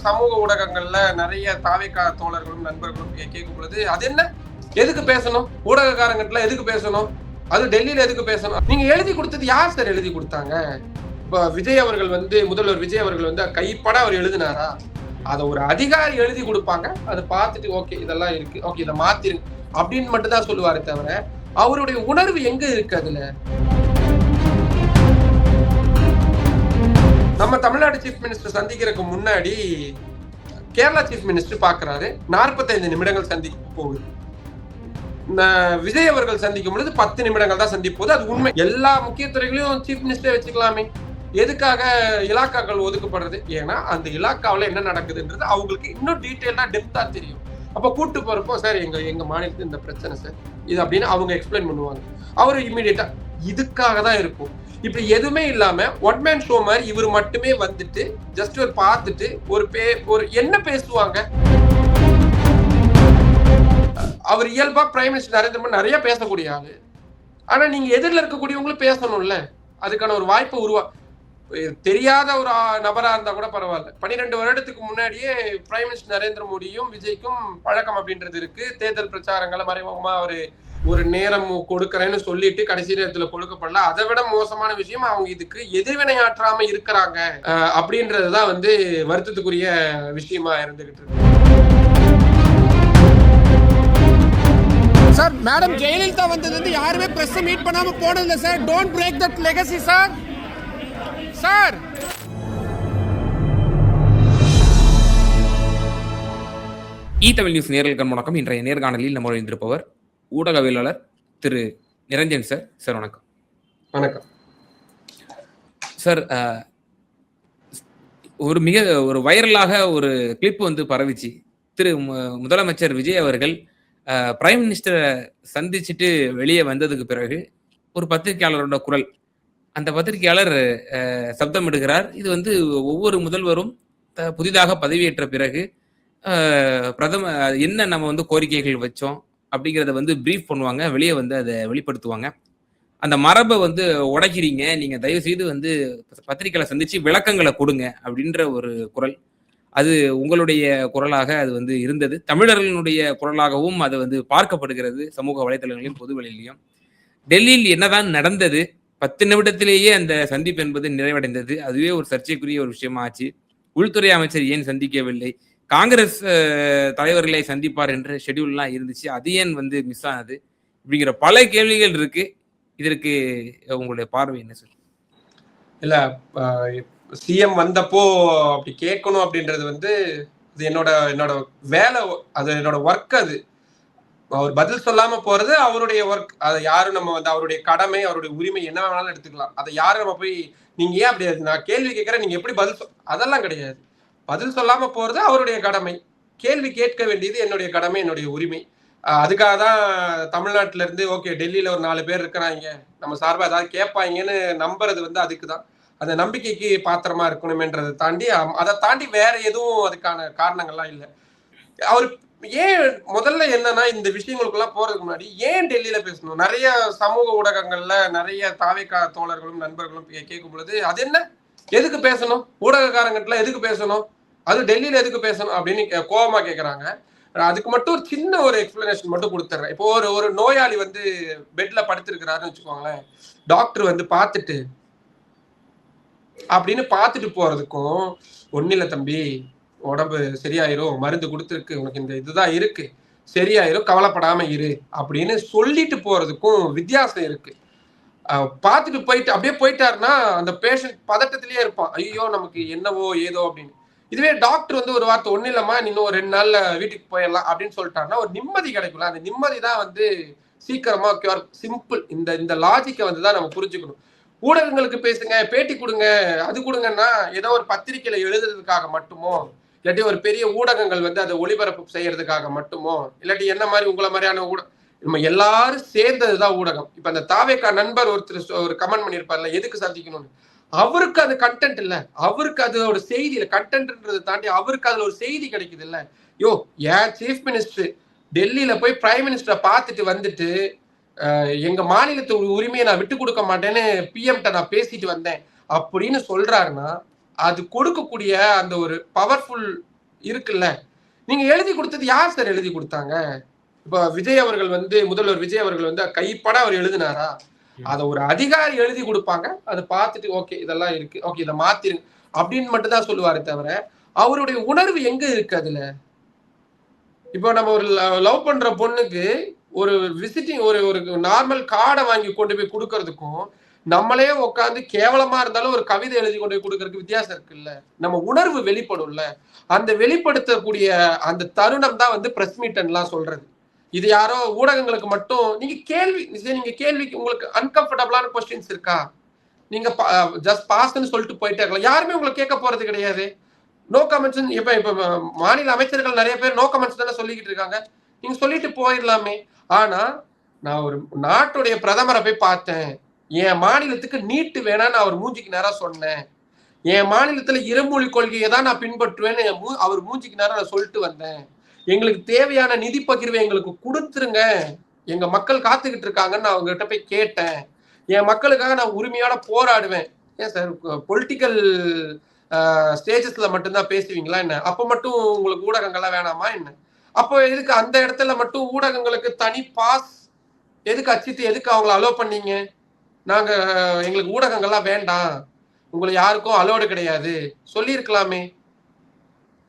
சமூக ஊடகங்கள்ல நிறைய தாவேக்கா தோழர்களும் நண்பர்களும் கேட்கும் பொழுது அது என்ன, எதுக்கு பேசணும், ஊடகக்காரங்கட்ல எதுக்கு பேசணும், அது டெல்லியில எதுக்கு பேசணும், நீங்க எழுதி கொடுத்தது யார் சார் எழுதி கொடுத்தாங்க? இப்ப விஜய் அவர்கள் முதல்வர் விஜய் அவர்கள் கைப்பட அவர் எழுதினாரா? அதை ஒரு அதிகாரி எழுதி கொடுப்பாங்க, அதை பார்த்துட்டு ஓகே இதெல்லாம் இருக்கு, ஓகே இதை மாத்திருங்க அப்படின்னு மட்டும் தான் சொல்லுவாரு தவிர அவருடைய உணர்வு எங்க இருக்கு அதுல? நம்ம தமிழ்நாடு சீஃப் மினிஸ்டர் சந்திக்கிறதுக்கு முன்னாடி கேரளா சீஃப் மினிஸ்டர் பாக்குறாரு, 45 நிமிடங்கள் சந்திக்க போகுது. விஜய் அவர்கள் சந்திக்கும் பொழுது 10 நிமிடங்கள் தான் சந்திப்போது. அது உண்மை. எல்லா முக்கிய துறைகளையும் சீஃப் மினிஸ்டர் வச்சுக்கலாமே, எதுக்காக இலாக்காக்கள் ஒதுக்கப்படுறது? ஏன்னா அந்த இலாக்காவில் என்ன நடக்குதுன்றது அவங்களுக்கு இன்னும் டீட்டெயிலா டெப்தா தெரியும். அப்ப கூட்டு போறப்போ சார் எங்க மாநிலத்தில் இந்த பிரச்சனை சார் இது அப்படின்னு அவங்க எக்ஸ்பிளைன் பண்ணுவாங்க. அவரு இமீடியட்டா இதுக்காக தான் இருக்கும். இப்ப எதுவுமே இல்லாம ஒன் மேன் ஷோ மாதிரி இவர் மட்டுமே வந்துட்டு ஜஸ்ட் ஒரு பார்த்துட்டு ஒரு என்ன பேசுவாங்க? அவர் இயல்பா பிரைம் மினிஸ்டர் நரேந்திர மோடி நிறைய பேசக்கூடிய ஆளு. ஆனா நீங்க எதிரில் இருக்கக்கூடியவங்களும் பேசணும்ல, அதுக்கான ஒரு வாய்ப்பு தெரியாத ஒரு நபரா இருந்தா கூட பரவாயில்ல. 12 வருடத்துக்கு முன்னாடியே பிரைம் மினிஸ்டர் நரேந்திர மோடியும் விஜய்க்கும் பழக்கம் அப்படின்றது இருக்கு. தேர்தல் பிரச்சாரங்களை மறைமுகமா ஒரு நேரம் கொடுக்கறேன்னு சொல்லிட்டு கடைசி நேரத்துல கொடுக்கப்படல. அதை விட மோசமான விஷயம் அவங்க இதுக்கு எதிர்வினையாற்றாம இருக்கிறாங்க அப்படின்றதுதான் வருத்தத்துக்குரிய விஷயமா இருந்துகிட்டு இருக்கு. சார், மேடம் ஜெயலலிதா வந்தது யாருமே பிரஸ் மீட் பண்ணாம போனதில்ல sir. Don't break that legacy sir. Sir, Tamil news நேர்களுக்கு வணக்கம். இன்றைய நேர்காணலில் நம்ம இருந்திருப்பவர் ஊடகவியலாளர் திரு நிரஞ்சன் சார். சார் வணக்கம். வணக்கம் சார். ஒரு வைரலாக ஒரு கிளிப் பரவிச்சு. திரு முதலமைச்சர் விஜய் அவர்கள் பிரைம் மினிஸ்டரை சந்திச்சுட்டு வெளியே வந்ததுக்கு பிறகு ஒரு பத்திரிகையாளரோட குரல், அந்த பத்திரிகையாளர் சப்தமிடுகிறார். இது ஒவ்வொரு முதல்வரும் புதிதாக பதவியேற்ற பிறகு என்ன நம்ம கோரிக்கைகள் வச்சோம் அப்படிங்கிறத பிரீஃப் பண்ணுவாங்க, வெளியே அதை வெளிப்படுத்துவாங்க. அந்த மரபை உடைக்கிறீங்க, நீங்க தயவு செய்து பத்திரிகையாளர் சந்திச்சு விளக்கங்களை கொடுங்க அப்படின்ற ஒரு குரல். அது உங்களுடைய குரலாக அது இருந்தது. தமிழர்களுடைய குரலாகவும் அது பார்க்கப்படுகிறது சமூக வலைதளங்களிலும் பொதுவெளியிலையும். டெல்லியில் என்னதான் நடந்தது? 10 நிமிடத்திலேயே அந்த சந்திப்பு என்பது நிறைவடைந்தது. அதுவே ஒரு சர்ச்சைக்குரிய ஒரு விஷயமா ஆச்சு. உள்துறை அமைச்சர் ஏன் சந்திக்கவில்லை? காங்கிரஸ் தலைவர்களை சந்திப்பார் என்ற ஷெட்யூல்லாம் இருந்துச்சு, அது ஏன் மிஸ் ஆனது? இப்படிங்கிற பல கேள்விகள் இருக்கு. இதற்கு உங்களுடைய பார்வை என்ன சார்? இல்ல, சிஎம் வந்தப்போ அப்படி கேட்கணும் அப்படின்றது அது என்னோட வேலை, அது என்னோட ஒர்க். அது அவர் பதில் சொல்லாம போறது அவருடைய ஒர்க். அதை யாரும் நம்ம அவருடைய கடமை, அவருடைய உரிமை என்ன வேணாலும் எடுத்துக்கலாம். அதை யாரும் நம்ம போய் நீங்க ஏன் அப்படி, நான் கேள்வி கேட்கிறேன் நீங்க எப்படி பதில் அதெல்லாம் கிடையாது. பதில் சொல்லாம போறது அவருடைய கடமை, கேள்வி கேட்க வேண்டியது என்னுடைய கடமை, என்னுடைய உரிமை. அதுக்காக தான் தமிழ்நாட்டுல இருந்து ஓகே டெல்லியில ஒரு 4 பேர் இருக்கிறாங்க, நம்ம சார்பா ஏதாவது கேட்பாங்கன்னு நம்புறது அதுக்கு தான். அந்த நம்பிக்கைக்கு பாத்திரமா இருக்கணும்ன்றதை தாண்டி அதை தாண்டி வேற எதுவும் அதுக்கான காரணங்கள்லாம் இல்லை. அவர் ஏன் முதல்ல என்னன்னா இந்த விஷயங்களுக்குலாம் போறதுக்கு முன்னாடி ஏன் டெல்லியில பேசணும்? நிறைய சமூக ஊடகங்கள்ல நிறைய தாவேக்கா தோழர்களும் நண்பர்களும் கேட்கும் பொழுது அது என்ன, எதுக்கு பேசணும், ஊடகக்காரங்கட்ல எதுக்கு பேசணும், அது டெல்லியில எதுக்கு பேசணும் அப்படின்னு கோபமா கேட்கறாங்க. அதுக்கு மட்டும் ஒரு சின்ன ஒரு எக்ஸ்பிளனேஷன் மட்டும் கொடுத்துட்றேன். இப்போ ஒரு நோயாளி பெட்ல படுத்திருக்கிறாருன்னு வச்சுக்கோங்களேன், டாக்டர் பார்த்துட்டு அப்படின்னு பார்த்துட்டு போறதுக்கும் ஒன்னும் இல்லை தம்பி, உடம்பு சரியாயிரும், மருந்து கொடுத்துருக்கு, உனக்கு இந்த இதுதான் இருக்கு, சரியாயிரும், கவலைப்படாம இரு அப்படின்னு சொல்லிட்டு போறதுக்கும் வித்தியாசம் இருக்கு. பார்த்துட்டு போயிட்டு அப்படியே போயிட்டாருன்னா அந்த பேஷண்ட் பதட்டத்திலேயே இருப்பான், ஐயோ நமக்கு என்னவோ ஏதோ அப்படின்னு. இதுவே டாக்டர் ஒரு வார்த்தை, ஒன்னும் இல்லம்மா இன்னும் ஒரு 2 நாள்ல வீட்டுக்கு போயிடலாம் அப்படின்னு சொல்லிட்டாருன்னா ஒரு நிம்மதி கிடைக்கும்ல. அந்த நிம்மதி தான் சீக்கிரமா கியூர். சிம்பிள். இந்த லாஜிக்கை தான் நம்ம புரிஞ்சுக்கணும். ஊடகங்களுக்கு பேசுங்க, பேட்டி கொடுங்க, அது கொடுங்கன்னா ஏதோ ஒரு பத்திரிகையில எழுதுறதுக்காக மட்டுமோ, இல்லாட்டி ஒரு பெரிய ஊடகங்கள் அதை ஒளிபரப்பு செய்யறதுக்காக மட்டுமோ, இல்லாட்டி என்ன மாதிரி உங்களை மாதிரியான நம்ம எல்லாரும் சேர்ந்ததுதான் ஊடகம். இப்ப அந்த தாவேக்கா நண்பர் ஒருத்தர் ஒரு கமெண்ட் பண்ணியிருப்பார்ல, எதுக்கு சந்திக்கணும்னு. அவருக்கு அது கண்டென்ட் இல்ல, அவருக்கு அது ஒரு செய்தி இல்ல. கண்டென்ட்ன்றதை தாண்டி அவருக்கு அதுல ஒரு செய்தி கிடைக்குது இல்ல. ஏன் சீஃப் மினிஸ்டர் டெல்லியில போய் பிரைம் மினிஸ்டரை பார்த்துட்டு வந்துட்டு எங்க மாநிலத்து உரிமையை நான் விட்டு கொடுக்க மாட்டேன்னு பிஎம்கிட்ட நான் பேசிட்டு வந்தேன் அப்படின்னு சொல்றாருன்னா, அது கொடுக்கக்கூடிய அந்த ஒரு பவர்ஃபுல் இருக்குல்ல. நீங்க எழுதி கொடுத்தது யார் சார் எழுதி கொடுத்தாங்க? இப்ப விஜய் அவர்கள் வந்து முதல்வர் விஜய் அவர்கள் வந்து கைப்பட அவர் எழுதினாரா? அத ஒரு அதிகாரி எழுதி கொடுப்பாங்க. அதை பார்த்துட்டு ஓகே இதெல்லாம் இருக்கு, ஓகே இதை மாத்திருங்க அப்படின்னு மட்டும் தான் சொல்லுவாரு தவிர அவருடைய உணர்வு எங்க இருக்கு அதுல? இப்போ நம்ம ஒரு லவ் பண்ற பொண்ணுக்கு ஒரு விசிட்டிங் ஒரு நார்மல் கார்டை வாங்கி கொண்டு போய் கொடுக்கறதுக்கும் நம்மளே உட்காந்து கேவலமா இருந்தாலும் ஒரு கவிதை எழுதி கொண்டு போய் கொடுக்கறதுக்கு வித்தியாசம் இருக்குல்ல. நம்ம உணர்வு வெளிப்படும்ல. அந்த வெளிப்படுத்தக்கூடிய அந்த தருணம் தான் வந்து பிரஸ் மீட்லாம் சொல்றது. இது யாரோ ஊடகங்களுக்கு மட்டும் நீங்க கேள்விக்கு உங்களுக்கு அன்கம்ஃபர்டபுளான கொஸ்டின்ஸ் இருக்கா? நீங்க ஜஸ்ட் பாஸ்ன்னு சொல்லிட்டு போயிட்டே இருக்கலாம். யாருமே உங்களை கேட்க போறது கிடையாது. No comments. இப்ப மாநில அமைச்சர்கள் நிறைய பேர் நோ கமெண்ட்ஸ் தானே சொல்லிக்கிட்டு இருக்காங்க. நீங்க சொல்லிட்டு போயிடலாமே. ஆனா நான் ஒரு நாட்டுடைய பிரதமரை போய் பார்த்தேன். என் மாநிலத்துக்கு நீட்டு வேணான்னு அவர் மூஞ்சிக்கு நேரா சொன்னேன். என் மாநிலத்துல இருமொழி கொள்கையை தான் நான் பின்பற்றுவேன்னு அவர் மூஞ்சிக்கு நேரம் நான் சொல்லிட்டு வந்தேன். எங்களுக்கு தேவையான நிதி பகிர்வை எங்களுக்கு கொடுத்துருங்க, எங்க மக்கள் காத்துக்கிட்டு இருக்காங்கன்னு நான் அவங்ககிட்ட போய் கேட்டேன். என் மக்களுக்காக நான் உரிமையோட போராடுவேன். ஏன் சார் பொலிட்டிக்கல் ஸ்டேஜஸ்ல மட்டும்தான் பேசுவீங்களா என்ன? அப்ப மட்டும் உங்களுக்கு ஊடகங்கள்லாம் வேணாமா என்ன? அப்போ எதுக்கு அந்த இடத்துல மட்டும் ஊடகங்களுக்கு தனி பாஸ் எதுக்கு அச்சிட்டு எதுக்கு அவங்கள அலோவ் பண்ணீங்க? நாங்க எங்களுக்கு ஊடகங்கள்லாம் வேண்டாம், உங்களுக்கு யாருக்கும் அலோடு கிடையாது சொல்லியிருக்கலாமே.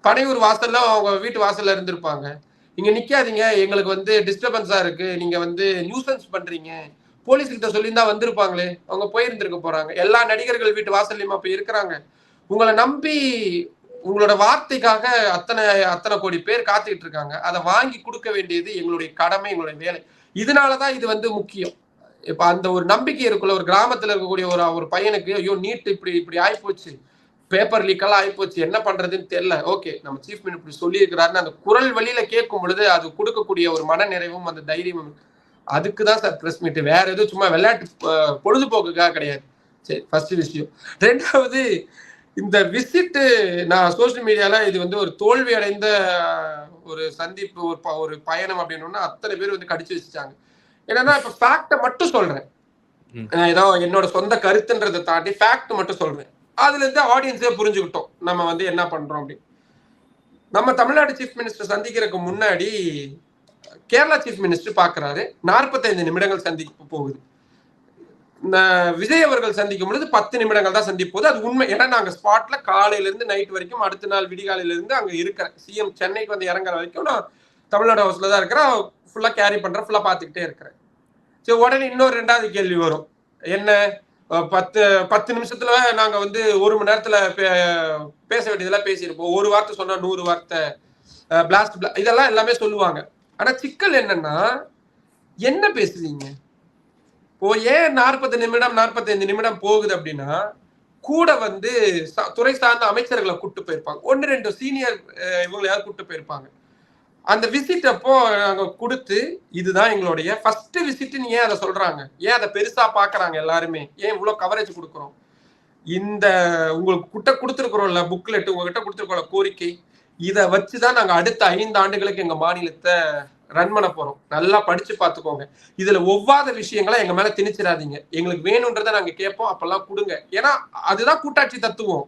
பனையூர் வாசல்ல அவங்க வீட்டு வாசல்ல இருந்திருப்பாங்க. இங்க நிக்காதீங்க, எங்களுக்கு வந்து டிஸ்டர்பன்ஸா இருக்கு, நீங்க வந்து நியூசன்ஸ் பண்றீங்க, போலீஸ் கிட்ட சொல்லியிருந்தா வந்திருப்பாங்களே. அவங்க போயிருந்திருக்க போறாங்க. எல்லா நடிகர்கள் வீட்டு வாசல்லையுமா போய் இருக்கிறாங்க? உங்களை நம்பி உங்களோட வார்த்தைக்காக அத்தனை கோடி பேர் காத்துக்கிட்டு இருக்காங்க. அதை வாங்கி கொடுக்க வேண்டியது எங்களுடைய கடமை, எங்களுடைய வேலை. இதனாலதான் இது வந்து முக்கியம். இப்ப அந்த ஒரு நம்பிக்கை இருக்குள்ள ஒரு கிராமத்துல இருக்கக்கூடிய ஒரு பையனுக்கு ஐயோ நீட் இப்படி ஆயிப்போச்சு, பேப்பர் லீக் எல்லாம் ஆயிப்போச்சு, என்ன பண்றதுன்னு தெரியல. ஓகே நம்ம சீஃப் மினிஸ்டர் இப்படி சொல்லி இருக்கிறாருன்னு அந்த குரல் வழியில கேட்கும் பொழுது அது கொடுக்கக்கூடிய ஒரு மன நிறைவும் அந்த தைரியமும். அதுக்குதான் சார் பிரஸ் மீட். வேற எதுவும் சும்மா விளையாட்டு பொழுதுபோக்குக்காக கிடையாது. சரி, ஃபர்ஸ்ட் விஷயம். ரெண்டாவது, இந்த விசிட் நான் சோசியல் மீடியால இது வந்து ஒரு தோல்வி அடைந்த ஒரு சந்திப்பு, ஒரு பயணம் அப்படின்னு அத்தனை பேர் வந்து கடிச்சு வச்சுட்டாங்க. என்னன்னா இப்ப ஃபேக்ட மட்டும் சொல்றேன், ஏதோ என்னோட சொந்த கருத்துன்றதை தாண்டி ஃபேக்ட் மட்டும் சொல்றேன். அதுல இருந்து ஆடியன்ஸே புரிஞ்சுக்கிட்டோம் நம்ம வந்து என்ன பண்றோம் அப்படின்னு. நம்ம தமிழ்நாடு சீஃப் மினிஸ்டர் சந்திக்கிறதுக்கு முன்னாடி கேரளா சீஃப் மினிஸ்டர் பாக்குறாரு. 45 நிமிடங்கள் சந்திப்பு போகுது. விஜய் அவர்கள் சந்திக்கும் பொழுது 10 நிமிடங்கள் தான் சந்திப்போது. அது உண்மை. ஏன்னா நாங்க ஸ்பாட்ல காலையில இருந்து நைட் வரைக்கும், அடுத்த நாள் விடிகாலையில இருந்து அங்க இருக்கிறேன். சிஎம் சென்னைக்கு வந்து இறங்குற வரைக்கும் நான் தமிழ்நாடு ஹவுஸ்ல தான் இருக்கிறேன். ஃபுல்லா கேரி பண்றேன், ஃபுல்லா பாத்துக்கிட்டே இருக்கிறேன். சரி, உடனே இன்னொரு 2வது கேள்வி வரும். என்ன 10 நிமிஷத்துல நாங்க வந்து 1 மணி நேரத்துல பேச வேண்டியதெல்லாம் பேசியிருப்போம். ஒரு வார்த்தை சொன்னா 100 வார்த்தை பிளாஸ்ட் இதெல்லாம் எல்லாமே சொல்லுவாங்க. ஆனா சிக்கல் என்னன்னா என்ன பேசுறீங்க? இப்போ ஏன் 40 நிமிடம் 45 நிமிடம் போகுது அப்படின்னா, கூட வந்து துறை சார்ந்த அமைச்சர்களை கூட்டு போயிருப்பாங்க, 1-2 சீனியர் இவங்களை யாரும் கூட்டு போயிருப்பாங்க. அந்த விசிட் அப்போ நாங்க கொடுத்து இதுதான் எங்களுடைய ஃபர்ஸ்ட் விசிட்னு ஏன் அதை சொல்றாங்க? ஏன் அதை பெருசா பாக்குறாங்க எல்லாருமே? ஏன் இவ்வளவு கவரேஜ் கொடுக்குறோம்? இந்த உங்களுக்கு கொடுத்துருக்குறோம்ல புக்லெட், உங்ககிட்ட கொடுத்துருக்கோம் கோரிக்கை, இதை வச்சுதான் நாங்க அடுத்த 5 ஆண்டுகளுக்கு எங்க மாநிலத்தை ரன் பண்ண போறோம். நல்லா படிச்சு பாத்துக்கோங்க. இதுல ஒவ்வாத விஷயங்களை எங்க மேல திணிச்சிடாதீங்க. எங்களுக்கு வேணும்ன்றதை நாங்க கேட்போம், அப்பெல்லாம் கொடுங்க. ஏன்னா அதுதான் கூட்டாட்சி தத்துவம்.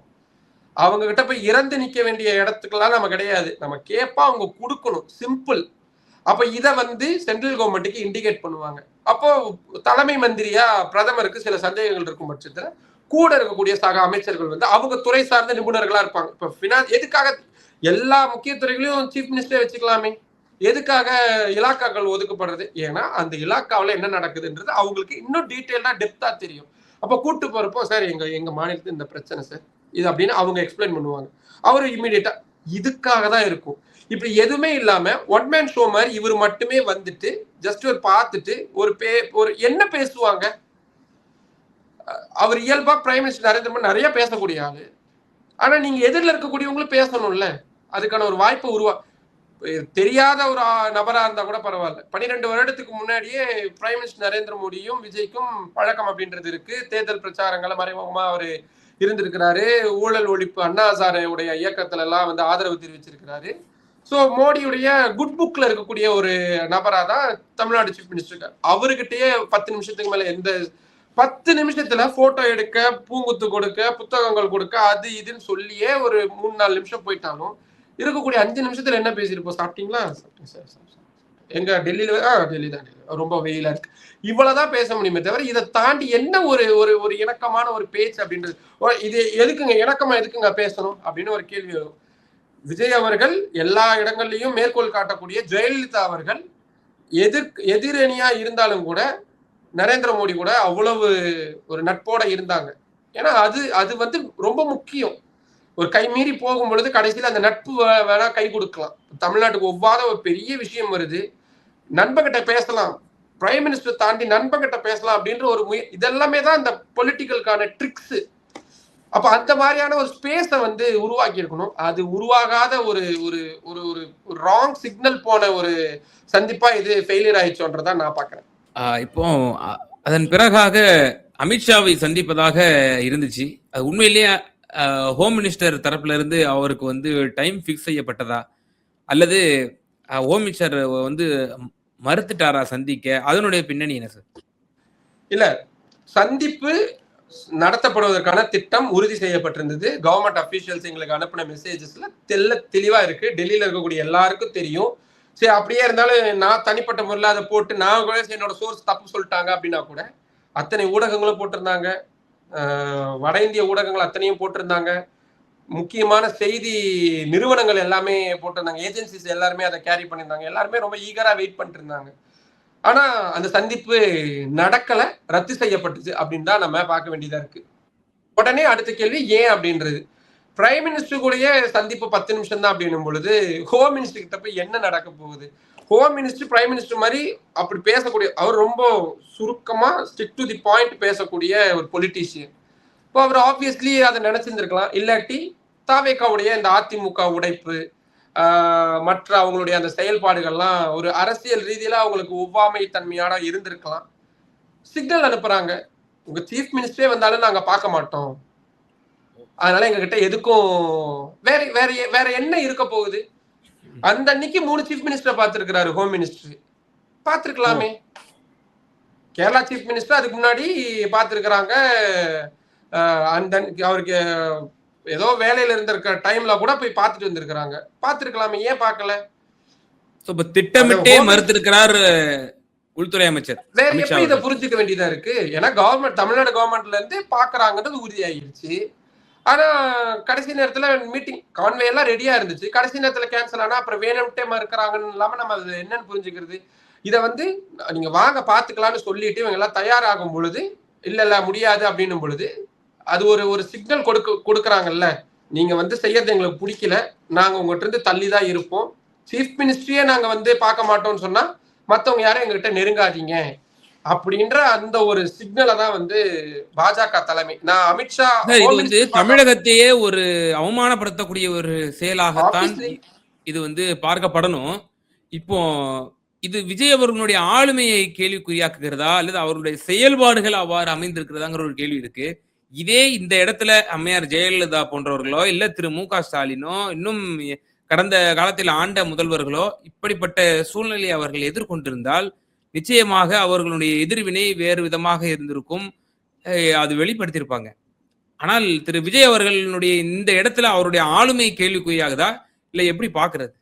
அவங்க கிட்ட போய் இறந்து நிக்க வேண்டிய இடத்துக்கெல்லாம் நம்ம கிடையாது. நம்ம கேட்போம், அவங்க கொடுக்கணும், சிம்பிள். அப்ப இதை வந்து சென்ட்ரல் கவர்மெண்ட்டுக்கு இண்டிகேட் பண்ணுவாங்க. அப்போ தலைமை மந்திரியா பிரதமருக்கு சில சந்தேகங்கள் இருக்கும் பட்சத்துல கூட இருக்கக்கூடிய சக அமைச்சர்கள் வந்து அவங்க துறை சார்ந்த நிபுணர்களா இருப்பாங்க. இப்ப பினான்ஸ் எதுக்காக எல்லா முக்கிய துறைகளையும் சீஃப் மினிஸ்டரே வச்சுக்கலாமே? எதுக்காக இலாக்காக்கள் ஒதுக்கப்படுறது? ஏன்னா அந்த இலாக்காவில் என்ன நடக்குதுன்றது அவங்களுக்கு இன்னும் டீட்டெயிலா டெப்தா தெரியும். அப்ப கூட்டு போறப்போ சார் எங்க மாநிலத்துல இந்த பிரச்சனை சார் இது அப்படின்னு அவங்க எக்ஸ்பிளைன் பண்ணுவாங்க. அவரு இம்மிடியட்டா இதுக்காக தான் இருக்கும். இப்படி எதுவுமே இல்லாம ஒன் மேன் ஷோ மாதிரி இவர் மட்டுமே வந்துட்டு ஜஸ்ட் ஒரு பார்த்துட்டு ஒரு என்ன பேசுவாங்க? அவர் இயல்பா பிரைம் மினிஸ்டர் நரேந்திர மோடி நிறைய பேசக்கூடிய ஆளு. ஆனா நீங்க எதிரில் இருக்கக்கூடியவங்களும் பேசணும்ல. அதுக்கான ஒரு வாய்ப்பை தெரியாத ஒரு நபரா இருந்தா கூட பரவாயில்ல. 12 வருடத்துக்கு முன்னாடியே பிரைம் மினிஸ்டர் நரேந்திர மோடியும் விஜய்க்கும் பழக்கம் அப்படின்றது இருக்கு. தேர்தல் பிரச்சாரங்களை மறைமுகமா அவரு இருந்திருக்கிறாரு. ஊழல் ஒழிப்பு அண்ணா ஹசாரேவுடைய இயக்கத்துல எல்லாம் வந்து ஆதரவு தெரிவிச்சிருக்கிறாரு. சோ மோடியுடைய குட் புக்ல இருக்கக்கூடிய ஒரு நபரா தான் தமிழ்நாடு சீஃப் மினிஸ்டர். அவர்கிட்டயே 10 நிமிஷத்துக்கு மேல 10 நிமிஷத்துல போட்டோ எடுக்க, பூங்குத்து கொடுக்க, புத்தகங்கள் கொடுக்க, அது இதுன்னு சொல்லியே ஒரு 3-4 நிமிஷம் போயிட்டாலும் இருக்கக்கூடிய 5 நிமிஷத்துல என்ன பேசியிருப்போம்? சாப்பிட்டீங்களா? சாப்பிட்டேன் சார். எங்க டெல்லியில டெல்லி தான். ரொம்ப வெயிலா இருக்கு. இவ்வளவுதான் பேச முடியுமே தவிர இதை தாண்டி என்ன ஒரு ஒரு ஒரு இணக்கமான ஒரு பேச்சு அப்படின்றது. இது எதுக்குங்க இணக்கமா எதுக்குங்க பேசணும் அப்படின்னு ஒரு கேள்வி வரும். விஜய் அவர்கள் எல்லா இடங்கள்லயும் மேற்கோள் காட்டக்கூடிய ஜெயலலிதா அவர்கள் எதிரணியா இருந்தாலும் கூட நரேந்திர மோடி கூட அவ்வளவு ஒரு நட்போட இருந்தாங்க. ஏன்னா அது அது வந்து ரொம்ப முக்கியம். ஒரு கை மீறி போகும் பொழுது கடைசியில் அந்த நட்பு வேணா கை கொடுக்கலாம். தமிழ்நாட்டுக்கு ஒவ்வாத ஒரு பெரிய விஷயம் வருது. நண்பகிட்ட பேசலாம், பிரைம் மினிஸ்டர் தாண்டி நண்பகிட்ட பேசலாம் அப்படின்ற ஒரு இதெல்லாமே தான் இந்த பொலிட்டிக்கலுக்கான ட்ரிக்ஸ். அப்ப அந்த மாதிரியான ஒரு ஸ்பேஸை வந்து உருவாக்கி இருக்கணும். அது உருவாகாத ஒரு ஒரு ஒரு ஒரு ராங் சிக்னல் போன ஒரு சந்திப்பா இது ஃபெயிலியர் ஆயிடுச்சோன்றதா நான் பாக்குறேன். இப்போ அதன் பிறகாக அமித்ஷாவை சந்திப்பதாக இருந்துச்சு. அது உண்மையிலேயே ஹோம் மினிஸ்டர் தரப்புல இருந்து அவருக்கு வந்து டைம் ஃபிக்ஸ் செய்யப்பட்டதா, அல்லது ஹோம் மினிஸ்டர் வந்து மறுத்துட்டாரா சந்திக்க? அதனுடைய பின்னணி என்ன சார்? இல்ல, சந்திப்பு நடத்தப்படுவதற்கான திட்டம் உறுதி செய்யப்பட்டிருந்தது. கவர்மெண்ட் அபிஷியல்ஸ் எங்களுக்கு அனுப்பின மெசேஜஸ்ல தெளிவா இருக்கு. டெல்லியில இருக்கக்கூடிய எல்லாருக்கும் தெரியும். சரி, அப்படியே இருந்தாலும் நான் தனிப்பட்ட முறையில் அதை போட்டு நான் கூட என்னோட சோர்ஸ் தப்பு சொல்லிட்டாங்க அப்படின்னா கூட அத்தனை ஊடகங்களும் போட்டிருந்தாங்க. வட இந்திய ஊடகங்கள் அத்தனையும் போட்டிருந்தாங்க. முக்கியமான செய்தி நிறுவனங்கள் எல்லாமே போட்டிருந்தாங்க. ஏஜென்சிஸ் எல்லாருமே அதை கேரி பண்ணியிருந்தாங்க. எல்லாருமே ரொம்ப ஈகரா வெயிட் பண்ணிட்டு இருந்தாங்க. ஆனா அந்த சந்திப்பு நடக்கல, ரத்து செய்யப்பட்டுச்சு அப்படின்னு தான் நம்ம பார்க்க வேண்டியதா இருக்கு. உடனே அடுத்த கேள்வி ஏன் அப்படின்றது. பிரைம் மினிஸ்டர் கூடயே சந்திப்பு 10 நிமிஷம் தான் அப்படின்னும் பொழுது ஹோம் மினிஸ்டர் கிட்ட போய் என்ன நடக்க போகுது? ஹோம் மினிஸ்டர் பிரைம் மினிஸ்டர் மாதிரி அப்படி பேசக்கூடிய அவர் ரொம்ப சுருக்கமா ஸ்டிக் டு தி பாயிண்ட் பேசக்கூடிய ஒரு பொலிட்டீஷியன். இப்போ அவர் ஆப்வியஸ்லி அதை நினைச்சிருந்திருக்கலாம். இல்லாட்டி தாவேக்காவுடைய இந்த அதிமுக உடைப்பு, மற்ற அவங்களுடைய அந்த செயல்பாடுகள்லாம் ஒரு அரசியல் ரீதியில அவங்களுக்கு ஒவ்வாமை தன்மையான இருந்திருக்கலாம். சிக்னல் அனுப்புறாங்க, உங்க சீஃப் மினிஸ்டரே வந்தாலும் நாங்க பார்க்க மாட்டோம், அதனால எங்க கிட்ட எதுக்கும் வேற வேற வேற என்ன இருக்க போகுது? அந்த அன்னைக்கு 3 சீஃப் மினிஸ்டர் பார்த்திருக்கிறாரு ஹோம் மினிஸ்டர். பார்த்திருக்கலாமே. கேரளா சீஃப் மினிஸ்டர் அதுக்கு முன்னாடி பார்த்திருக்கிறாங்க. அந்த அவருக்கு ஏதோ வேலையில இருந்திருக்கிற டைம்ல கூட போய் பார்த்துட்டு வந்திருக்கிறாங்க. பார்த்திருக்கலாமே, ஏன் பார்க்கல? திட்டமிட்டே மறுத்திருக்கிறார் உள்துறை அமைச்சர். வேற எப்படி இதை புரிஞ்சுக்க வேண்டியதா இருக்கு? ஏன்னா கவர்மெண்ட், தமிழ்நாடு கவர்மெண்ட்ல இருந்து பாக்குறாங்கன்றது உறுதியாயிருச்சு. ஆனா கடைசி நேரத்துல மீட்டிங் கான்வே எல்லாம் ரெடியா இருந்துச்சு. கடைசி நேரத்துல கேன்சல் ஆனா அப்புறம் வேணும்ட்டே மறுக்கிறாங்கன்னு இல்லாம நம்ம அது என்னன்னு புரிஞ்சுக்கிறது? இதை வந்து நீங்க வாங்க பாத்துக்கலாம்னு சொல்லிட்டு இவங்க எல்லாம் தயாராகும் பொழுது இல்ல முடியாது அப்படின்னும் பொழுது அது ஒரு ஒரு சிக்னல் கொடுக்குறாங்கல்ல. நீங்க வந்து செய்யறது எங்களுக்கு பிடிக்கல, நாங்க உங்ககிட்ட இருந்து தள்ளிதான் இருப்போம், சீஃப் மினிஸ்டரியே நாங்க வந்து பார்க்க மாட்டோம்னு சொன்னா மத்தவங்க யாரும் எங்ககிட்ட நெருங்காதீங்க அப்படின்ற அந்த ஒரு சிக்னலை தான் வந்து பாஜக தலைமை, நான் அமித்ஷா இது வந்து தமிழகத்தையே ஒரு அவமானப்படுத்தக்கூடிய ஒரு செயலாகத்தான் இது வந்து பார்க்கப்படணும். இப்போ இது விஜய் அவர்களுடைய ஆளுமையை கேள்விக்குறியாக்குகிறதா அல்லது அவருடைய செயல்பாடுகள் அவ்வாறு அமைந்திருக்கிறதாங்கிற ஒரு கேள்வி இருக்கு. இதே இந்த இடத்துல அம்மையார் ஜெயலலிதா போன்றவர்களோ இல்ல திரு மு க ஸ்டாலினோ இன்னும் கடந்த காலத்தில் ஆண்ட முதல்வர்களோ இப்படிப்பட்ட சூழ்நிலையை அவர்கள் எதிர்கொண்டிருந்தால் நிச்சயமாக அவர்களுடைய எதிர்வினை வேறு விதமாக இருந்திருக்கும், அது வெளிப்படுத்தியிருப்பாங்க. ஆனால் திரு விஜய் அவர்களுடைய இந்த இடத்துல அவருடைய ஆளுமை கேள்விக்குறியாகுதா இல்ல எப்படி பாக்குறது?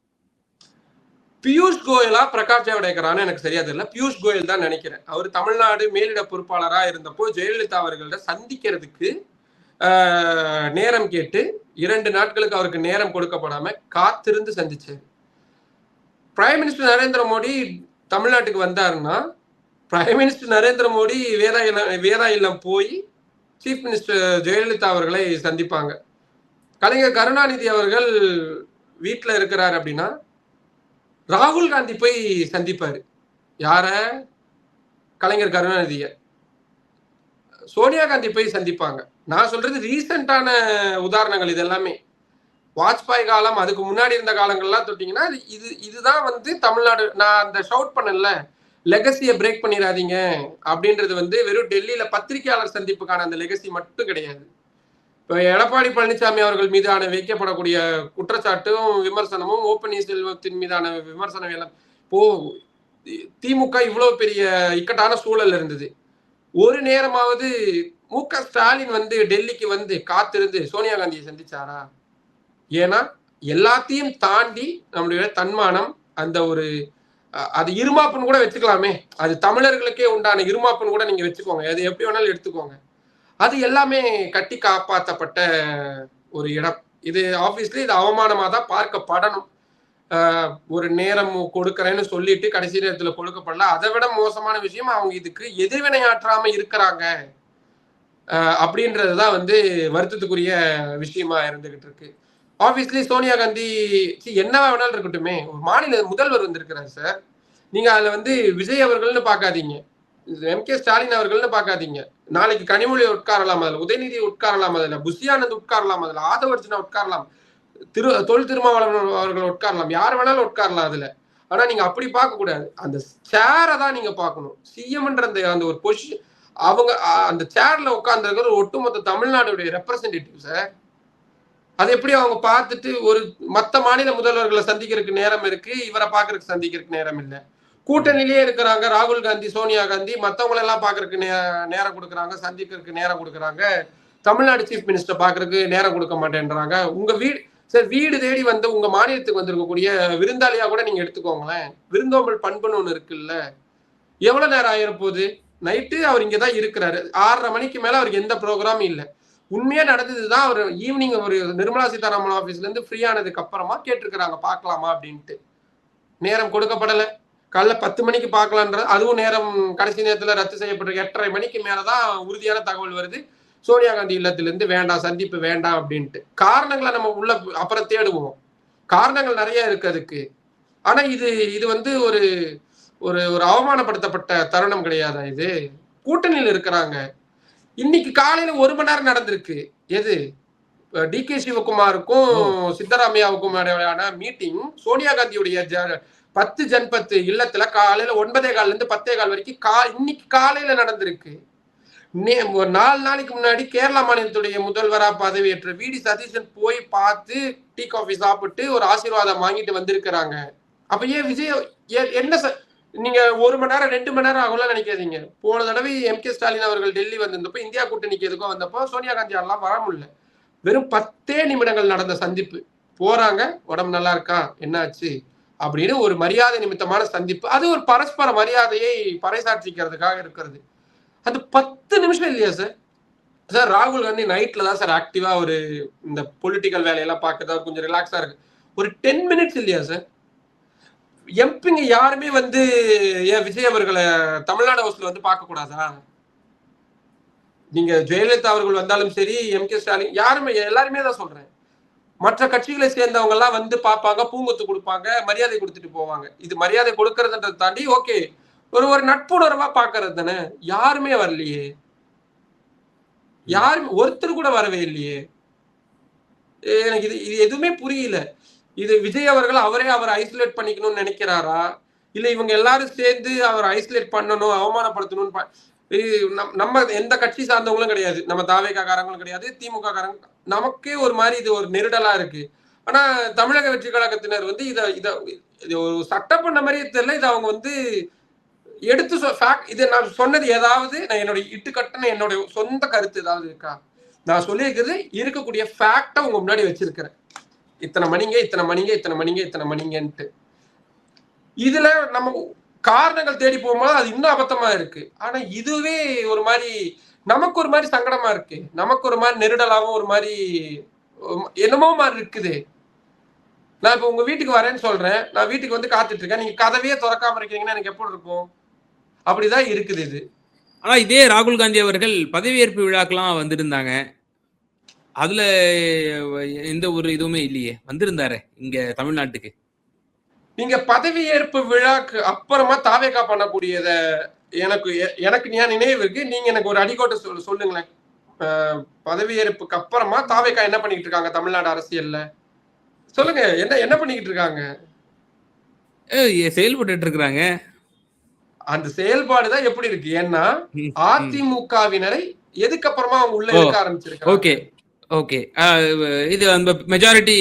பியூஷ் கோயலா பிரகாஷ் ஜவடேகரான்னு எனக்கு சரியா தெரியல. பியூஷ் கோயல் தான் நினைக்கிறேன். அவர் தமிழ்நாடு மேலிட பொறுப்பாளரா இருந்தப்போ ஜெயலலிதா அவர்கள்ட்ட சந்திக்கிறதுக்கு நேரம் கேட்டு 2 நாட்களுக்கு அவருக்கு நேரம் கொடுக்கப்படாம காத்திருந்து சந்திச்சாரு. பிரைம் மினிஸ்டர் நரேந்திர மோடி தமிழ்நாட்டுக்கு வந்தாருன்னா பிரைம் மினிஸ்டர் நரேந்திர மோடி வேதா இல்லம் போய் சீஃப் மினிஸ்டர் ஜெயலலிதா அவர்களை சந்திப்பாங்க. கலைஞர் கருணாநிதி அவர்கள் வீட்டில் இருக்கிறார் அப்படின்னா ராகுல் காந்தி போய் சந்திப்பாரு. யார? கலைஞர் கருணாநிதிய. சோனியா காந்தி போய் சந்திப்பாங்க. நான் சொல்றது ரீசெண்டான உதாரணங்கள் இது எல்லாமே. வாஜ்பாய் காலம், அதுக்கு முன்னாடி இருந்த காலங்கள்லாம் தொட்டீங்கன்னா இதுதான் வந்து தமிழ்நாடு. நான் அந்த ஷவுட் பண்ணல, லெகசியை பிரேக் பண்ணிடாதீங்க அப்படின்றது வந்து வெறும் டெல்லியில பத்திரிகையாளர் சந்திப்புக்கான அந்த லெகசி மட்டும் கிடையாது. இப்போ எடப்பாடி பழனிசாமி அவர்கள் மீதான வைக்கப்படக்கூடிய குற்றச்சாட்டும் விமர்சனமும் ஓபன்னீர்செல்வத்தின் மீதான விமர்சனம் எல்லாம் இப்போ திமுக இவ்வளவு பெரிய இக்கட்டான சூழல் இருந்தது. ஒரு நேரமாவது மு க ஸ்டாலின் வந்து டெல்லிக்கு வந்து காத்திருந்து சோனியா காந்தியை சந்திச்சாரா? ஏன்னா எல்லாத்தையும் தாண்டி நம்மளுடைய தன்மானம், அந்த ஒரு அது இருமாப்புன்னு கூட வச்சுக்கலாமே, அது தமிழர்களுக்கே உண்டான இருமாப்புன்னு கூட நீங்க வச்சுக்கோங்க, அது எப்படி வேணாலும் எடுத்துக்கோங்க. அது எல்லாமே கட்டி காப்பாற்றப்பட்ட ஒரு இடம். இது ஆப்வியஸ்லி இது அவமானமா தான் பார்க்கப்படணும். ஒரு நேரம் கொடுக்கறேன்னு சொல்லிட்டு கடைசி நேரத்துல கொடுக்கப்படல. அதை விட மோசமான விஷயம் அவங்க இதுக்கு எதிர்வினையாற்றாம இருக்கிறாங்க அப்படின்றதுதான் வந்து வருத்தத்துக்குரிய விஷயமா இருந்துகிட்டு இருக்கு. ஆப்வியஸ்லி சோனியா காந்தி என்னவா வேணாலும் இருக்கட்டுமே, ஒரு மாநில முதல்வர் வந்திருக்கிறார் சார். நீங்க அதுல வந்து விஜய் அவர்கள்னு பார்க்காதீங்க, எம்.கே. ஸ்டாலின் அவர்கள்னு பார்க்காதீங்க. நாளைக்கு கனிமொழி உட்காரலாம் அதுல, உதயநிதி உட்காரலாம் அதுல, புஷியானந்த் உட்காரலாம் அதுல, ஆதவர்ஜுனா உட்காரலாம், தொல் திருமாவளவன் அவர்கள் உட்காரலாம், யார் வேணாலும் உட்காரலாம் அதுல. ஆனா நீங்க அப்படி பார்க்க கூடாது, அந்த சேரை தான் நீங்க பார்க்கணும். சிஎம்ன்ற அந்த ஒரு பொசிஷன், அவங்க அந்த சேர்ல உட்கார்ந்து ஒட்டுமொத்த தமிழ்நாடுடைய ரெப்ரசன்டேட்டிவ் சார். அது எப்படி அவங்க பார்த்துட்டு ஒரு மத்த மாநில முதல்வர்களை சந்திக்கிறதுக்கு நேரம் இருக்கு, இவரை பார்க்கறதுக்கு சந்திக்கிறதுக்கு நேரம் இல்லை. கூட்டணியிலேயே இருக்கிறாங்க ராகுல் காந்தி, சோனியா காந்தி, மத்தவங்களை எல்லாம் பாக்குறதுக்கு நேரம் கொடுக்குறாங்க, சந்திக்கிறதுக்கு நேரம் கொடுக்குறாங்க. தமிழ்நாடு சீஃப் மினிஸ்டர் பாக்குறதுக்கு நேரம் கொடுக்க மாட்டேன்றாங்க. உங்க வீடு சார், வீடு தேடி வந்து உங்க மாநிலத்துக்கு வந்திருக்கக்கூடிய விருந்தாளியா கூட நீங்க எடுத்துக்கோங்களேன். விருந்தோம்பல் பண்புன்னு ஒண்ணு இருக்குல்ல, எவ்வளவு நேரம் ஆயிரம் போகுது? நைட்டு அவர் இங்கதான் இருக்கிறாரு, 6:30 மணிக்கு மேல அவருக்கு எந்த ப்ரோக்ராமும் இல்லை. உண்மையா நடந்ததுதான், அவர் ஈவினிங் ஒரு நிர்மலா சீதாராமன் ஆபீஸ்ல இருந்து ஃப்ரீ ஆனதுக்கு அப்புறமா கேட்டிருக்கிறாங்க பார்க்கலாமா அப்படின்ட்டு. நேரம் கொடுக்கப்படல. காலைல 10 மணிக்கு பார்க்கலான்றது, அதுவும் நேரம் கடைசி நேரத்துல ரத்து செய்யப்பட்ட 8:30 மணிக்கு மேலதான் உறுதியான தகவல் வருது, சோனியா காந்தி இல்லத்திலிருந்து வேண்டாம், சந்திப்பு வேண்டாம் அப்படின்ட்டு. காரணங்களை நம்ம உள்ள அப்புறம் தேடுவோம், காரணங்கள் நிறைய இருக்கு அதுக்கு. ஆனா இது வந்து ஒரு ஒரு ஒரு அவமானப்படுத்தப்பட்ட தருணம் கிடையாதா இது? கூட்டணியில் இருக்கிறாங்க. இன்னைக்கு காலையில 1 மணி நேரம் நடந்திருக்கு. எது? டி.கே. சிவகுமாருக்கும் சித்தராமையாவுக்கும் இடையிலான மீட்டிங் சோனியா காந்தியுடைய 10 ஜன்பத் இல்லத்துல காலையில 9:15 இருந்து 10:15 வரைக்கும் இன்னைக்கு காலையில நடந்திருக்கு. 4 நாளைக்கு முன்னாடி கேரளா மாநிலத்துடைய முதல்வரா பதவியேற்ற வி.டி. சதீஷன் போய் பார்த்து டீ காஃபி சாப்பிட்டு ஒரு ஆசீர்வாதம் வாங்கிட்டு வந்திருக்கிறாங்க. அப்ப ஏன் விஜய் என்ன நீங்க 1 மணி நேரம் 2 மணி நேரம் ஆகும்லாம் நினைக்காதீங்க. போன தடவை எம்.கே. ஸ்டாலின் அவர்கள் டெல்லி வந்திருந்தப்போ, இந்தியா கூட்டணிக்கு எதுக்கோ வந்தப்போ சோனியா காந்தி எல்லாம் வர முடியல. வெறும் 10 நிமிடங்கள் நடந்த சந்திப்பு. போறாங்க, உடம்பு நல்லா இருக்கா, என்னாச்சு அப்படின்னு ஒரு மரியாதை நிமித்தமான சந்திப்பு. அது ஒரு பரஸ்பர மரியாதையை பறைசாற்றிக்கிறதுக்காக இருக்கிறது. அது 10 நிமிஷம் இல்லையா சார்? சார் ராகுல் காந்தி நைட்ல தான் சார் ஆக்டிவா ஒரு இந்த பொலிட்டிக்கல் வேலையெல்லாம் பார்க்கறதா கொஞ்சம் ரிலாக்ஸா இருக்கு. ஒரு 10 மினிட்ஸ் இல்லையா சார்? எம்பிங்க யாருமே வந்து ஏன் விஜய் அவர்களை தமிழ்நாடு ஹவுஸ்ல வந்து பார்க்க கூடாதா? நீங்க ஜெயலலிதா அவர்கள் வந்தாலும் சரி, எம்.கே. ஸ்டாலின், யாருமே, எல்லாருமே தான் சொல்றேன், மற்ற கட்சிகளை சேர்ந்தவங்க எல்லாம் வந்து பார்ப்பாங்க, பூங்கொத்து கொடுப்பாங்க, மரியாதை கொடுத்துட்டு போவாங்க. இது மரியாதை கொடுக்கறதுன்றதை தாண்டி ஓகே ஒரு நட்புணர்வா பாக்குறது தானே. யாருமே வரலையே, யாருமே ஒருத்தர் கூட வரவே இல்லையே. எனக்கு இது எதுவுமே புரியல. இது விஜய் அவர்கள் அவரை ஐசோலேட் பண்ணிக்கணும்னு நினைக்கிறாரா, இல்ல இவங்க எல்லாரும் சேர்ந்து அவர் ஐசோலேட் பண்ணணும், அவமானப்படுத்தணும்னு? நம்ம எந்த கட்சி சார்ந்தவங்களும் கிடையாது, நம்ம தாவேகாரங்களும் கிடையாது, திமுக காரங்க. நமக்கே ஒரு மாதிரி இது ஒரு நெருடலா இருக்கு. ஆனா தமிழக வெற்றி கழகத்தினர் வந்து இத ஒரு சட்டம் பண்ண மாதிரியே தெரியல. இதை அவங்க வந்து எடுத்து இதை நான் சொன்னது ஏதாவது, நான் என்னோட இட்டுக்கட்டன என்னோட சொந்த கருத்து ஏதாவது இருக்கா? நான் சொல்லியிருக்கிறது இருக்கக்கூடிய ஃபேக்டை உங்க முன்னாடி வச்சிருக்கிறேன். இத்தனை மணிங்கன்ட்டு. இதுல நம்ம காரணங்கள் தேடி போகும்போது அது இன்னும் அபத்தமா இருக்கு. ஆனா இதுவே ஒரு மாதிரி நமக்கு ஒரு மாதிரி சங்கடமா இருக்கு, நமக்கு ஒரு மாதிரி நெருடலாவும் ஒரு மாதிரி என்னமோ மாதிரி இருக்குது. நான் இப்ப உங்க வீட்டுக்கு வரேன்னு சொல்றேன், நான் வீட்டுக்கு வந்து காத்துட்டு இருக்கேன், நீங்க கதவையே திறக்காம இருக்கீங்கன்னா எனக்கு எப்படி இருக்கும்? அப்படிதான் இருக்குது இது. ஆனா இதே ராகுல் காந்தி அவர்கள் பதவியேற்பு விழாக்கெல்லாம் வந்திருந்தாங்க, அதுல எந்த ஒரு இதுவுமே இல்லையே, வந்திருந்தாரு இங்க தமிழ்நாட்டுக்கு. நீங்க பதவியேற்பு விழாக்கு அப்புறமா தாவேகா பண்ணக்கூடியத எனக்கு நினைவு இருக்கு. நீங்க எனக்கு ஒரு அடிக்கோட்டை சொல்லுங்களேன். பதவியேற்புக்கு அப்புறமா தாவேகா என்ன பண்ணிட்டு இருக்காங்க தமிழ்நாடு அரசியல்ல? சொல்லுங்க, என்ன பண்ணிக்கிட்டு இருக்காங்க? செயல்பட்டு இருக்காங்க. அந்த செயல்பாடுதான் எப்படி இருக்கு? ஏன்னா அதிமுகவினரை எதுக்கு அப்புறமா அவங்க உள்ள இருக்க ஆரம்பிச்சிருக்காங்க. ஓகே ஓகே, இது அந்த மெஜாரிட்டி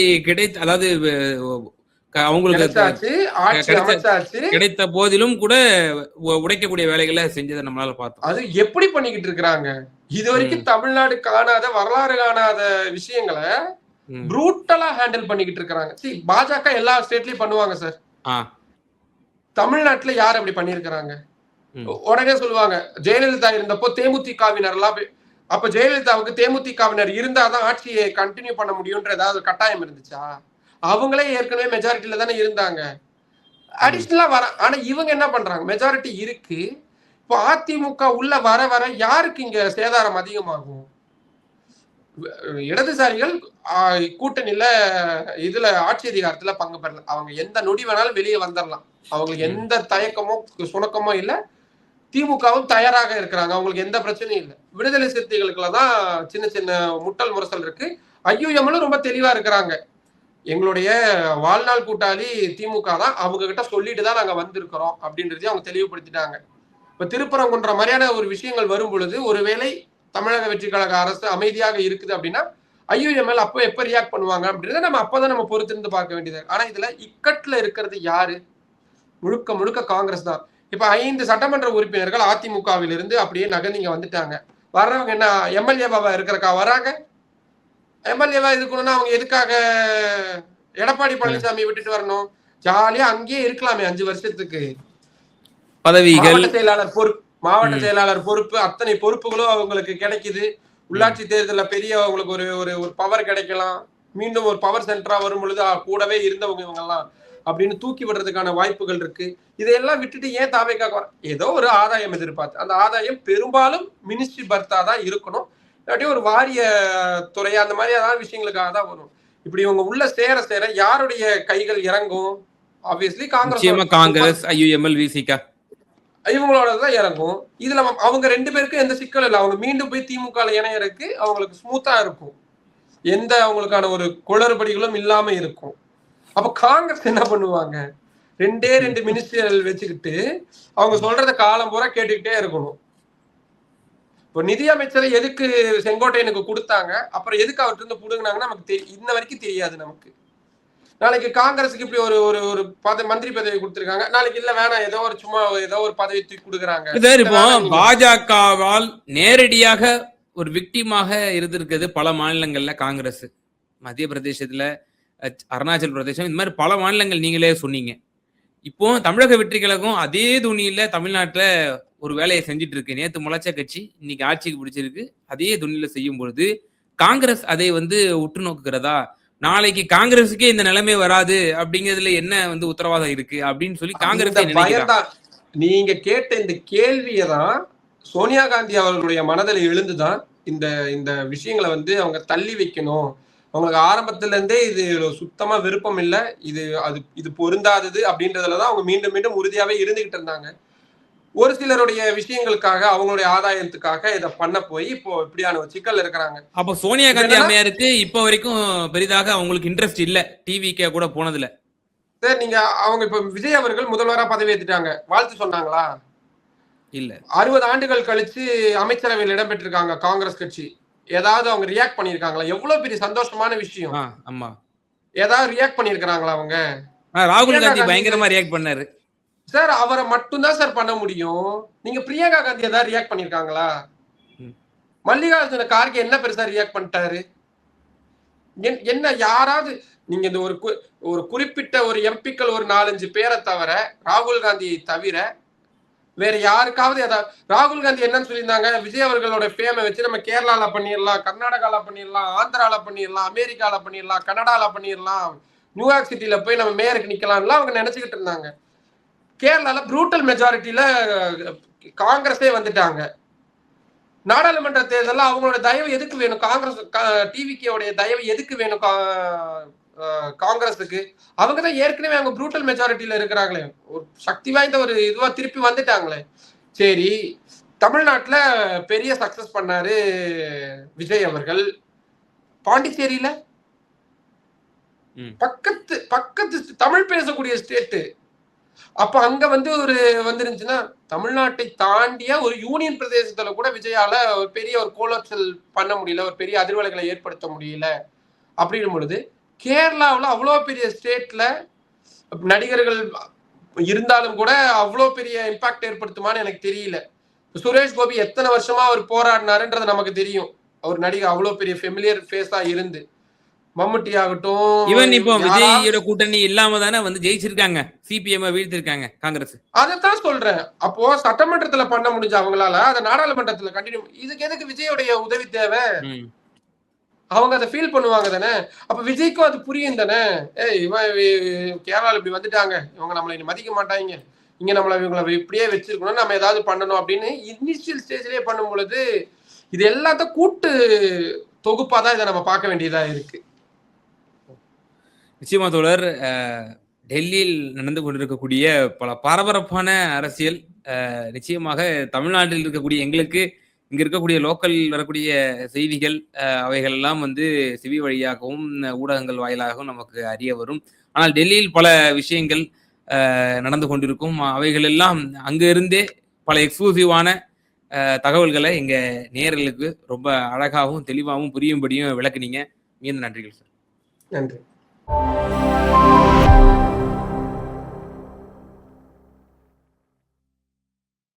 அதாவது அவங்களுக்கு கிடைத்த போதிலும் கூட உடைக்கக்கூடிய வேலைகளை செஞ்சதை நம்மளால பார்த்தோம். அது எப்படி பண்ணிக்கிட்டு இருக்காங்க? இது வரைக்கும் தமிழ்நாடு காணாத, வரலாறு காணாத விஷயங்களை ப்ரூட்டலா ஹேண்டில் பண்ணிக்கிட்டு இருக்காங்க. பாஜக எல்லா ஸ்டேட்லயும் பண்ணுவாங்க சார். தமிழ்நாட்டுல யார் அப்படி பண்ணிருக்கிறாங்க? உடனே சொல்லுவாங்க ஜெயலலிதா இருந்தப்போ தேமுதிகவினர் எல்லாம் அப்ப ஜெயலலிதாவுக்கு தேமுதிகவினர் இருந்தாதான் ஆட்சியை கண்டினியூ பண்ண முடியும்ன்ற ஏதாவது கட்டாயம் இருந்துச்சா? அவங்களே ஏற்கனவே மெஜாரிட்டியில தானே இருந்தாங்க. அடிஷனலா வர ஆனா இவங்க என்ன பண்றாங்க? மெஜாரிட்டி இருக்கு. இப்போ அதிமுக உள்ள வர வர யாருக்கு இங்க சேதாரம் அதிகமாகும்? இடதுசாரிகள் கூட்டணியில இதுல ஆட்சி அதிகாரத்துல பங்கு பெறல. அவங்க எந்த நொடி வேணாலும் வெளியே வந்துடலாம். அவங்களுக்கு எந்த தயக்கமோ சுணக்கமோ இல்ல. திமுகவும் தயாராக இருக்கிறாங்க. அவங்களுக்கு எந்த பிரச்சனையும் இல்லை. விடுதலை சிறுத்தைகளுக்குள்ள தான் சின்ன சின்ன முட்டல் முரசல் இருக்கு. ஐயுஎம்லும் ரொம்ப தெளிவா இருக்கிறாங்க. எங்களுடைய வாழ்நாள் கூட்டாளி திமுக தான், அவங்க கிட்ட சொல்லிட்டு தான் நாங்க வந்திருக்கிறோம் அப்படின்றதையும் அவங்க தெளிவுபடுத்திட்டாங்க. இப்ப திருப்பரங்குன்ற மாதிரியான ஒரு விஷயங்கள் வரும் பொழுது ஒருவேளை தமிழக வெற்றி கழக அரசு அமைதியாக இருக்குது அப்படின்னா ஐயுஎம்எல் அப்போ எப்ப ரியாக்ட் பண்ணுவாங்க அப்படின்றத நம்ம அப்பதான் நம்ம பொறுத்திருந்து பார்க்க வேண்டியது. ஆனா இதுல இக்கட்ல இருக்கிறது யாரு? முழுக்க முழுக்க காங்கிரஸ் தான். இப்ப 5 சட்டமன்ற உறுப்பினர்கள் அதிமுகவில் இருந்து அப்படியே நகர்ந்தீங்க வந்துட்டாங்க. வர்றவங்க என்ன எம்எல்ஏவா இருக்கிறக்கா வராங்க? எம்எல்ஏவா இருக்கணும்னா அவங்க எதுக்காக எடப்பாடி பழனிசாமி விட்டுட்டு வரணும்? ஜாலியா அங்கேயே இருக்கலாமே 5 வருஷத்துக்கு. பதவிகள், மாவட்ட செயலாளர் பொறுப்பு, அத்தனை பொறுப்புகளும் அவங்களுக்கு கிடைக்குது. உள்ளாட்சி தேர்தலில் பெரிய அவங்களுக்கு ஒரு ஒரு பவர் கிடைக்கலாம். மீண்டும் ஒரு பவர் சென்டரா வரும் பொழுது கூடவே இருந்தவங்க இவங்க எல்லாம் அப்படின்னு தூக்கி விடுறதுக்கான வாய்ப்புகள் இருக்கு. இதையெல்லாம் விட்டுட்டு ஏன் தாவேக்காக ஏதோ ஒரு ஆதாயம் எதிர்பார்த்து, அந்த ஆதாயம் பெரும்பாலும் மினிஸ்ட்ரி பர்த்தா தான் இருக்கணும். இல்லாட்டி ஒரு வாரிய துறை அந்த மாதிரி ஏதாவது விஷயங்களுக்காக தான் வரும். இப்படி இவங்க உள்ள சேர சேர யாருடைய கைகள் இறங்கும்? ஆப்வியஸ்லி காங்கிரஸ், ஐயுஎம்எல், விசிக இவங்களோட தான் இறங்கும். இதுல அவங்க 2 பேருக்கும் எந்த சிக்கல் இல்லை. அவங்க மீண்டும் போய் திமுக இணையறதுக்கு அவங்களுக்கு ஸ்மூத்தா இருக்கும். எந்த அவங்களுக்கான ஒரு குளறுபடிகளும் இல்லாம இருக்கும். அப்ப காங்கிரஸ் என்ன பண்ணுவாங்க? 2 மினிஸ்டர்கள் வச்சுக்கிட்டு அவங்க சொல்றத காலம் பூரா கேட்டுக்கிட்டே இருக்கணும். இப்போ நிதியமைச்சரை எதுக்கு செங்கோட்டையனுக்கு கொடுத்தாங்க, அப்புறம் எதுக்கு அவர்கிட்ட இருந்து புடுங்கினாங்கன்னு நமக்கு இன்ன வரைக்கும் தெரியாது நமக்கு. நாளைக்கு காங்கிரஸுக்கு இப்படி ஒரு ஒரு மந்திரி பதவி கொடுத்திருக்காங்க, நாளைக்கு இல்ல வேணாம் ஏதோ ஒரு சும்மா ஏதோ ஒரு பதவி தூக்கி கொடுக்குறாங்க. இப்போ பாஜகவால் நேரடியாக ஒரு விக்டிமாக இருந்திருக்கிறது பல மாநிலங்கள்ல காங்கிரஸ். மத்திய பிரதேசத்துல, அருணாச்சல் பிரதேசம், இந்த மாதிரி பல மாநிலங்கள் நீங்களே சொன்னீங்க. இப்போ தமிழக வெற்றி கழகம் அதே துணியில தமிழ்நாட்டுல ஒரு வேலையை செஞ்சுட்டு இருக்கு. நேத்து முளைச்ச கட்சி இன்னைக்கு ஆட்சிக்கு பிடிச்சிருக்கு. அதே துணியில செய்யும் பொழுது காங்கிரஸ் அதை உற்று நோக்குகிறதா? நாளைக்கு காங்கிரஸுக்கே இந்த நிலைமை வராது அப்படிங்கிறதுல என்ன உத்தரவாதம் இருக்கு அப்படின்னு சொல்லி காங்கிரஸ் நீங்க கேட்ட இந்த கேள்வியதான் சோனியா காந்தி அவர்களுடைய மனதில் எழுந்துதான் இந்த இந்த விஷயங்களை அவங்க தள்ளி வைக்கணும். அவங்களுக்கு ஆரம்பத்துல இருந்தே இது சுத்தமா விருப்பம் இல்லை, இது பொருந்தாதது அப்படின்றதுலதான் அவங்க மீண்டும் மீண்டும் உறுதியாவே இருந்துகிட்டு இருந்தாங்க. ஒரு சிலருடைய விஷயங்களுக்காக அவங்களுடைய ஆதாயத்துக்காக இதை பண்ண போய் இப்போ இப்படியான ஒரு சிக்கல் இருக்கிறாங்க. அப்ப சோனியா காந்தி அம்மையாருக்கு இப்ப வரைக்கும் பெரிதாக அவங்களுக்கு இன்ட்ரெஸ்ட் இல்ல டிவிக்கே கூட போனதுல. சார் நீங்க அவங்க இப்ப விஜய் அவர்கள் முதல்வரா பதவி ஏத்துட்டாங்க, வாழ்த்து சொன்னாங்களா? இல்ல. 60 ஆண்டுகள் கழிச்சு அமைச்சரவையில் இடம்பெற்றிருக்காங்க காங்கிரஸ் கட்சி. ஏதாவது அவங்க ரியாக்ட் பண்ணிருக்காங்களா? எவ்வளவு பெரிய சந்தோஷமான விஷயம். ஆமா, ஏதாவது ரியாக்ட் பண்ணிருக்காங்களா? அவங்க ராகுல் காந்தி பயங்கரமா ரியாக்ட் பண்ணாரு சார். அவரை மட்டும்தான் சார் பண்ண முடியும். நீங்க பிரியங்கா காந்தி ஏதாவது ரியாக்ட் பண்ணிருக்காங்களா? மல்லிகார்ஜுன கார்கே என்ன பெருசா ரியாக்ட் பண்ணிட்டாரு? என்ன யாராவது நீங்க இந்த ஒரு குறிப்பிட்ட ஒரு எம்பிக்கள் ஒரு 4-5 பேரை தவிர, ராகுல் காந்தியை தவிர வேற யாருக்காவது ஏதாவது? ராகுல் காந்தி என்னன்னு சொல்லியிருந்தாங்க, விஜய் அவர்களோட ஃபேமை வச்சு நம்ம கேரளால பண்ணிடலாம், கர்நாடகால பண்ணிடலாம், ஆந்திரால பண்ணிடலாம், அமெரிக்கால பண்ணிடலாம், கனடால பண்ணிடலாம், நியூயார்க் சிட்டில போய் நம்ம மேயருக்கு நிக்கலாம்லாம் அவங்க நினைச்சுக்கிட்டு இருந்தாங்க. கேரளால ப்ரூட்டல் மெஜாரிட்டியில காங்கிரஸே வந்துட்டாங்க. நாடாளுமன்ற தேர்தலில் அவங்களோட தயவு எதுக்கு வேணும்? காங்கிரஸ் டிவிகேவுடைய தயவு எதுக்கு வேணும் காங்கிரஸுக்கு? அவங்க தான் ஏற்கனவே அவங்க ப்ரூட்டல் மெஜாரிட்டியில இருக்கிறாங்களே, ஒரு சக்தி வாய்ந்த ஒரு இதுவா திருப்பி வந்துட்டாங்களே. சரி, தமிழ்நாட்டுல பெரிய சக்சஸ் பண்ணாரு விஜய் அவர்கள். பாண்டிச்சேரியில பக்கத்து தமிழ் பேசக்கூடிய ஸ்டேட்டு. அப்ப அங்க ஒரு வந்துருந்துச்சுன்னா தமிழ்நாட்டை தாண்டிய ஒரு யூனியன் பிரதேசத்துல கூட விஜயால ஒரு பெரிய ஒரு கோலோச்சல் பண்ண முடியல, ஒரு பெரிய அதிர்வலைகளை ஏற்படுத்த முடியல. அப்படின்னும் பொழுது கேரளாவில் அவ்வளோ பெரிய ஸ்டேட்ல நடிகர்கள் இருந்தாலும் கூட அவ்வளோ பெரிய இம்பாக்ட் ஏற்படுத்துமான்னு எனக்கு தெரியல. சுரேஷ் கோபி எத்தனை வருஷமா அவர் போராடினாருன்றது நமக்கு தெரியும். அவர் நடிகர் அவ்வளோ பெரிய ஃபெமிலியர் ஃபேஸா இருந்து மம்முட்டி ஆகட்டும், ஈவன் இப்போ யாராவது விஜயோட கூட்டணி இல்லாம தானே வந்து ஜெயிச்சிருக்காங்க, சிபிஎம் வீழ்த்திருக்காங்க காங்கிரஸ். அதைத்தான் சொல்றேன். அப்போ சட்டமன்றத்துல பண்ண முடிஞ்ச அவங்களால அதை நாடாளுமன்றத்துல கண்டினியூ. இதுக்கு எதுக்கு விஜயோடைய உதவி தேவை? அவங்க அதை ஃபீல் பண்ணுவாங்க தானே. அப்ப விஜய்க்கும் அது புரியும் தானே. இவன் கேரளால இப்படி வந்துட்டாங்க, இவங்க நம்மளை மதிக்க மாட்டாங்க, இங்க இவங்களை இப்படியே வச்சிருக்கணும், நம்ம ஏதாவது பண்ணணும் அப்படின்னு இனிஷியல் ஸ்டேஜ்லயே பண்ணும் பொழுது இது எல்லாத்தையும் கூட்டு தொகுப்பாதான் இதை நம்ம பார்க்க வேண்டியதா இருக்கு. நிச்சயமா தோழர், டெல்லியில் நடந்து கொண்டிருக்கக்கூடிய பல பரபரப்பான அரசியல் நிச்சயமாக தமிழ்நாட்டில் இருக்கக்கூடிய எங்களுக்கு இங்க இருக்கக்கூடிய லோக்கல் வரக்கூடிய செய்திகள் அவைகள் எல்லாம் வந்து செவி வழியாகவும் ஊடகங்கள் வாயிலாகவும் நமக்கு அறிய வரும். ஆனால் டெல்லியில் பல விஷயங்கள் நடந்து கொண்டிருக்கும். அவைகள் எல்லாம் அங்க இருந்தே பல எக்ஸ்க்ளூசிவான தகவல்களை எங்க நேயர்களுக்கு ரொம்ப அழகாகவும் தெளிவாகவும் புரியும்படியும் விளக்குனீங்க. மீண்டும் நன்றிகள் சார். நன்றி.